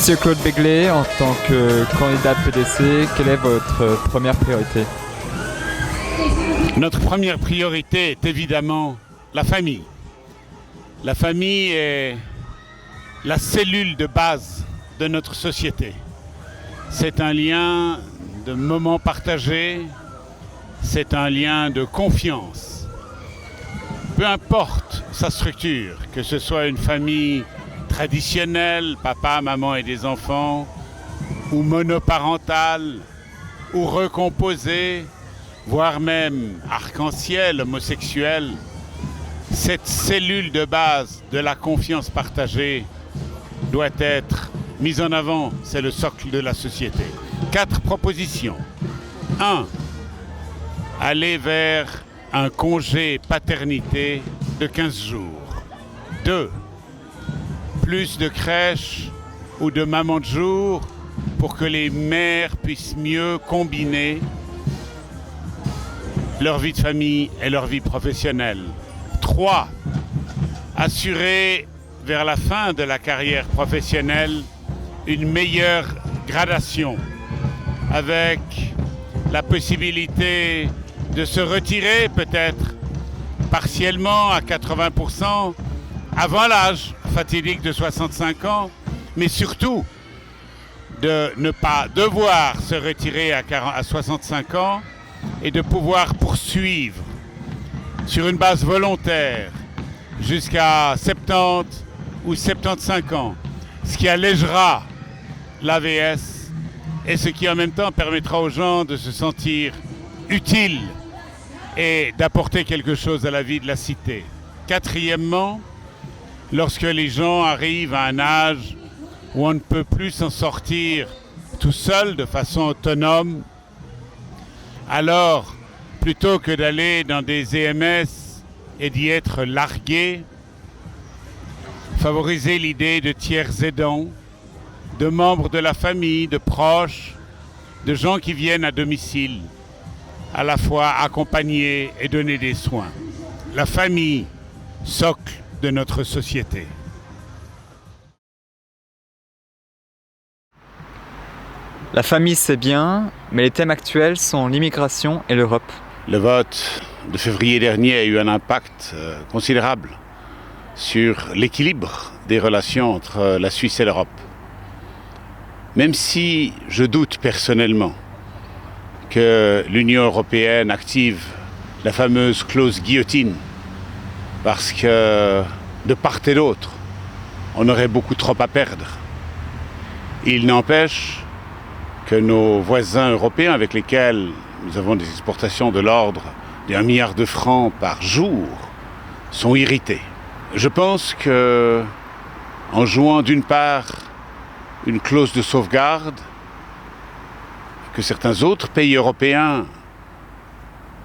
Monsieur Claude Begley, en tant que candidat PDC, quelle est votre première priorité? Notre première priorité est évidemment la famille. La famille est la cellule de base de notre société. C'est un lien de moments partagés, c'est un lien de confiance. Peu importe sa structure, que ce soit une famille traditionnelle, papa, maman et des enfants, ou monoparentale, ou recomposée, voire même arc-en-ciel, homosexuel, cette cellule de base de la confiance partagée doit être mise en avant. C'est le socle de la société. 4 propositions. 1. Aller vers un congé paternité de 15 jours. 2. Plus de crèches ou de mamans de jour pour que les mères puissent mieux combiner leur vie de famille et leur vie professionnelle. 3. Assurer vers la fin de la carrière professionnelle une meilleure gradation avec la possibilité de se retirer peut-être partiellement à 80% avant l'âge fatidique de 65 ans, mais surtout de ne pas devoir se retirer à 65 ans et de pouvoir poursuivre sur une base volontaire jusqu'à 70 ou 75 ans, ce qui allégera l'AVS et ce qui en même temps permettra aux gens de se sentir utiles et d'apporter quelque chose à la vie de la cité. 4e, lorsque les gens arrivent à un âge où on ne peut plus s'en sortir tout seul de façon autonome, alors plutôt que d'aller dans des EMS et d'y être largué, favoriser l'idée de tiers aidants, de membres de la famille, de proches, de gens qui viennent à domicile, à la fois accompagner et donner des soins. La famille, socle de notre société. La famille, c'est bien, mais les thèmes actuels sont l'immigration et l'Europe. Le vote de février dernier a eu un impact considérable sur l'équilibre des relations entre la Suisse et l'Europe. Même si je doute personnellement que l'Union européenne active la fameuse clause guillotine, parce que de part et d'autre, on aurait beaucoup trop à perdre. Il n'empêche que nos voisins européens avec lesquels nous avons des exportations de l'ordre d'1 milliard de francs par jour sont irrités. Je pense que, en jouant d'une part une clause de sauvegarde que certains autres pays européens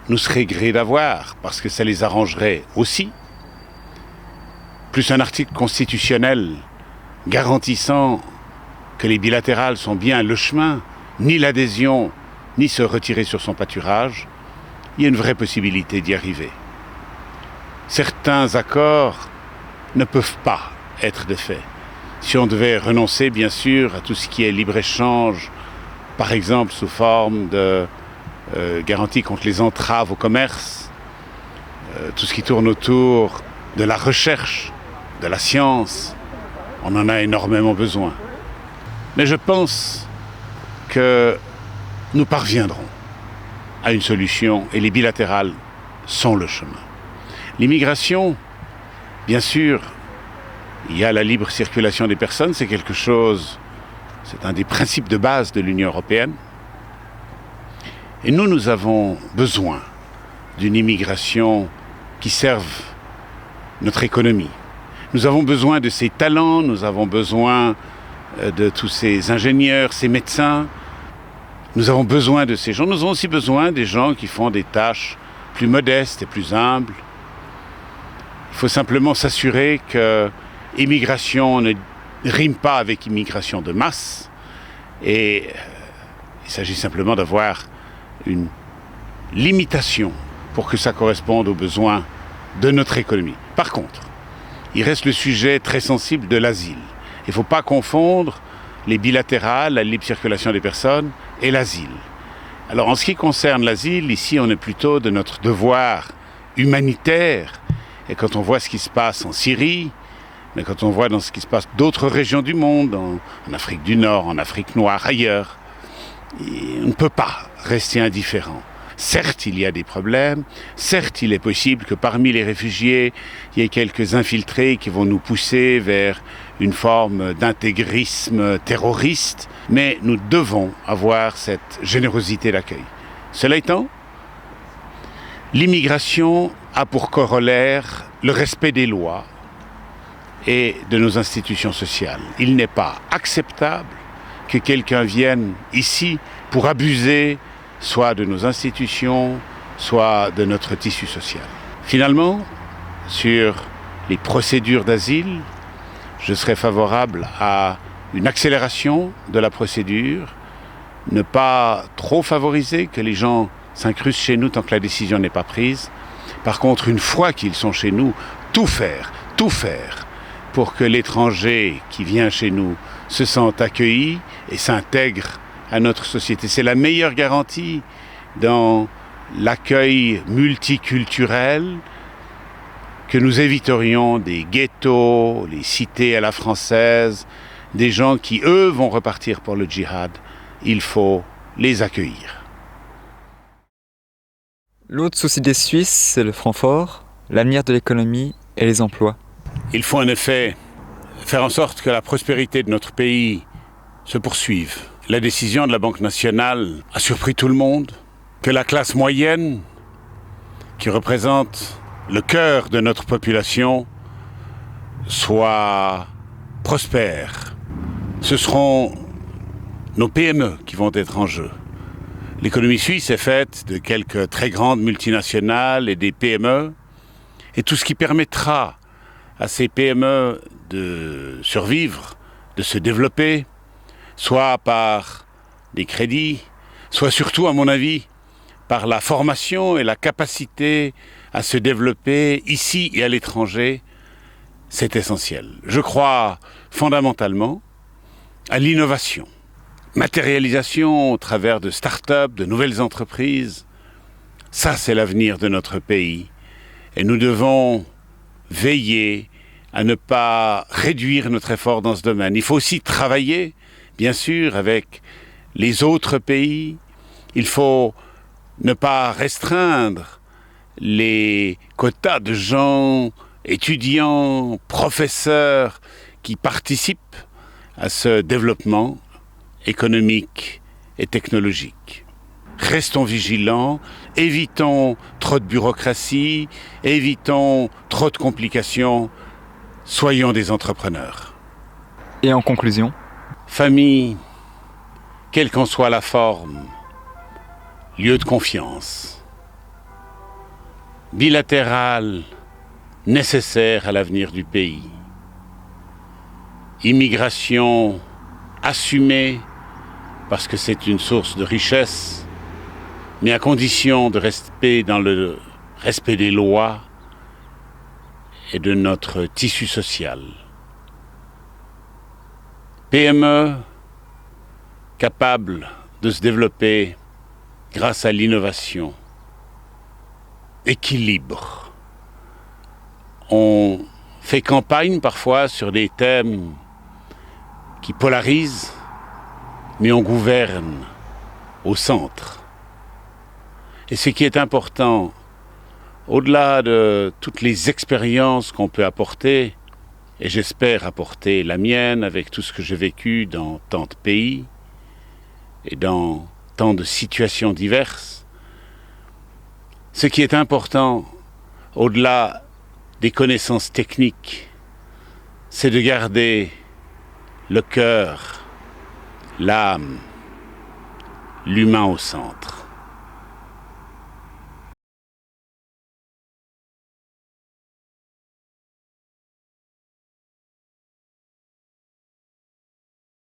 nous seraient grés d'avoir parce que ça les arrangerait aussi, plus un article constitutionnel garantissant que les bilatérales sont bien le chemin, ni l'adhésion, ni se retirer sur son pâturage, il y a une vraie possibilité d'y arriver. Certains accords ne peuvent pas être de fait. Si on devait renoncer, bien sûr, à tout ce qui est libre-échange, par exemple sous forme de garantie contre les entraves au commerce, tout ce qui tourne autour de la recherche, de la science, on en a énormément besoin. Mais je pense que nous parviendrons à une solution et les bilatérales sont le chemin. L'immigration, bien sûr, il y a la libre circulation des personnes, c'est quelque chose, c'est un des principes de base de l'Union européenne. Et nous avons besoin d'une immigration qui serve notre économie. Nous avons besoin de ces talents, nous avons besoin de tous ces ingénieurs, ces médecins. Nous avons besoin de ces gens. Nous avons aussi besoin des gens qui font des tâches plus modestes et plus humbles. Il faut simplement s'assurer que immigration ne rime pas avec immigration de masse. Et il s'agit simplement d'avoir une limitation pour que ça corresponde aux besoins de notre économie. Par contre, il reste le sujet très sensible de l'asile. Il ne faut pas confondre les bilatérales, la libre circulation des personnes et l'asile. Alors en ce qui concerne l'asile, ici on est plutôt de notre devoir humanitaire. Et quand on voit ce qui se passe en Syrie, mais quand on voit dans ce qui se passe d'autres régions du monde, en Afrique du Nord, en Afrique noire, ailleurs, on ne peut pas rester indifférent. Certes, il y a des problèmes. Certes, il est possible que parmi les réfugiés, il y ait quelques infiltrés qui vont nous pousser vers une forme d'intégrisme terroriste. Mais nous devons avoir cette générosité d'accueil. Cela étant, l'immigration a pour corollaire le respect des lois et de nos institutions sociales. Il n'est pas acceptable que quelqu'un vienne ici pour abuser soit de nos institutions, soit de notre tissu social. Finalement, sur les procédures d'asile, je serais favorable à une accélération de la procédure, ne pas trop favoriser que les gens s'incrustent chez nous tant que la décision n'est pas prise. Par contre, une fois qu'ils sont chez nous, tout faire pour que l'étranger qui vient chez nous se sente accueilli et s'intègre à notre société. C'est la meilleure garantie dans l'accueil multiculturel que nous éviterions des ghettos, les cités à la française, des gens qui, eux, vont repartir pour le djihad. Il faut les accueillir. L'autre souci des Suisses, c'est le franc fort, l'avenir de l'économie et les emplois. Il faut en effet faire en sorte que la prospérité de notre pays se poursuive. La décision de la Banque nationale a surpris tout le monde, que la classe moyenne, qui représente le cœur de notre population, soit prospère. Ce seront nos PME qui vont être en jeu. L'économie suisse est faite de quelques très grandes multinationales et des PME, et tout ce qui permettra à ces PME de survivre, de se développer, soit par des crédits, soit surtout, à mon avis, par la formation et la capacité à se développer ici et à l'étranger, c'est essentiel. Je crois fondamentalement à l'innovation. Matérialisation au travers de start-up, de nouvelles entreprises, ça c'est l'avenir de notre pays. Et nous devons veiller à ne pas réduire notre effort dans ce domaine. Il faut aussi travailler, bien sûr, avec les autres pays. Il faut ne pas restreindre les quotas de gens, étudiants, professeurs qui participent à ce développement économique et technologique. Restons vigilants, évitons trop de bureaucratie, évitons trop de complications, soyons des entrepreneurs. Et en conclusion ? Famille, quelle qu'en soit la forme, lieu de confiance. Bilatérale, nécessaire à l'avenir du pays. Immigration assumée, parce que c'est une source de richesse, mais à condition de rester dans le respect des lois et de notre tissu social. PME capable de se développer grâce à l'innovation. Équilibre. On fait campagne parfois sur des thèmes qui polarisent, mais on gouverne au centre. Et ce qui est important, au-delà de toutes les expériences qu'on peut apporter, et j'espère apporter la mienne avec tout ce que j'ai vécu dans tant de pays et dans tant de situations diverses, ce qui est important, au-delà des connaissances techniques, c'est de garder le cœur, l'âme, l'humain au centre.